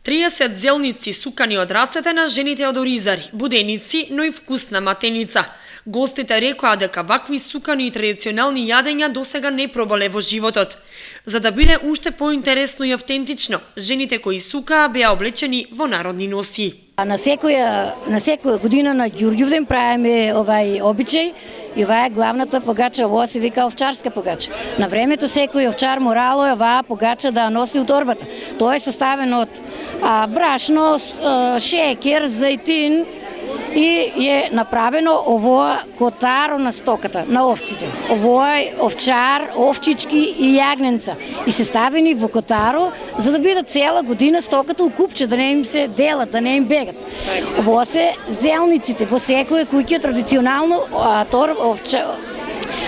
30 зелници сукани од рацете на жените од Оризари, буденици, но и вкусна матеница. Гостите рекоа дека вакви сукани и традиционални јадења досега не пробале во животот. За да биде уште поинтересно и автентично, жените кои сукаа беа облечени во народни носи. На секоја година на Ѓурѓовден правиме овај обичај и ова е главната погача, ова се вика овчарска погача. На времето секој овчар морало е оваа погача да носи у торбата. Тоа е составено од брашно, шекер, зајтин и е направено овоа котаро на стоката, на овците. Овоа е овчар, овчички и јагненца. И се ставени во котаро за да бидат цела година стоката у купче, да не им се делат, да не им бегат. Овоа се зелниците, во секоја куќа традиционално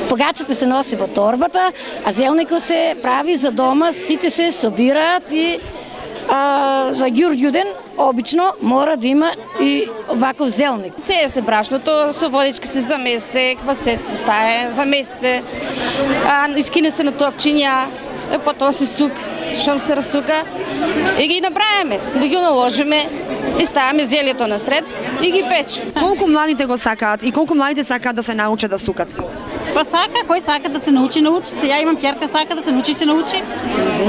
погачата се носи во торбата, а зелникот се прави за дома, сите се собираат и за Ѓурѓуден обично мора да има и ваков зелник. Цее се брашното, со водичка се замесе, квасет се стае, замесе, искине се на топчиња, потоа се сук, шом се расука и ги направиме, да ги наложиме и ставаме зелјето насред и ги печеме. Колку младите го сакаат и колку младите сакаат да се научат да сукат? Па сака, кој сака да се научи се. Ја имам ќерка, сака да се научи.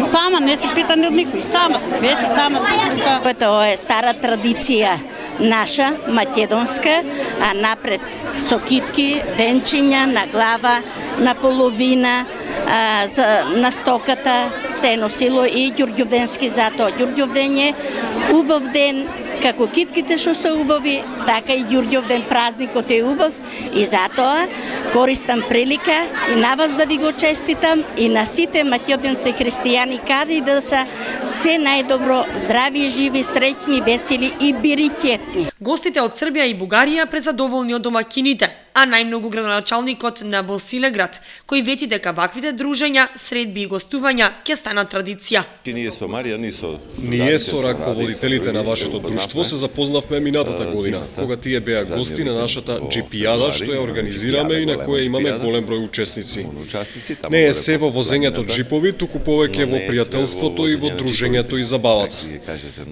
Сама, не се пита ни од никој. Сама се веси, сама се сука. Тоа е стара традиција наша, македонска, а напред со китки, венчиња на глава, на половина, на стоката се носило и Ѓурѓовденски затоа. Ѓурѓовден е убав ден, како китките што се убави, така и Ѓурѓовден празникот е убав и затоа користам прилика и на вас да ви го честитам и на сите македонци христијани каде и да се се најдобро, здрави, живи, среќни, весели и бирикетни. Гостите од Србија и Бугарија презадоволни од домакините, а најмногу градоначалникот на Босилеград, кој вети дека ваквите дружења, средби и гостувања ќе станат традиција. Ние со раководителите на вашето друштво се запознавме минатата година, кога тие беа гости на нашата джипијада што ја организираме и на која имаме голем број учесници. Не е се во возењето джипови, туку повеќе во пријателството и во дружењето и забавата.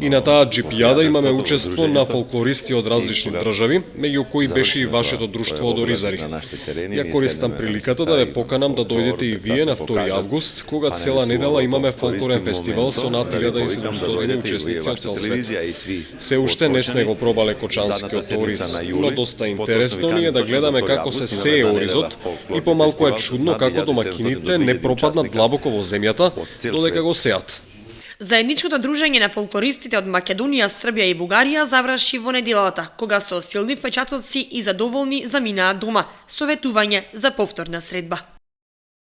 И на таа джипијада имаме учество на фолклористи од различни држави, меѓу кои беше и вашето друштво од Оризари. Ја користам приликата да ве поканам да дојдете и вие на 2 август, кога цела недела имаме фолклорен фестивал со над 1700 учесници од цел свет. Се уште не сме го пробале кочанскиот ориз, но доста интересно ни е да гледаме како се сее оризот и помалку е чудно како домакините не пропаднат длабоко во земјата додека го сеат. Заедничкото дружење на фолклористите од Македонија, Србија и Бугарија заврши во неделата, кога со силни впечатоци и задоволни заминаа дома, советување за повторна средба.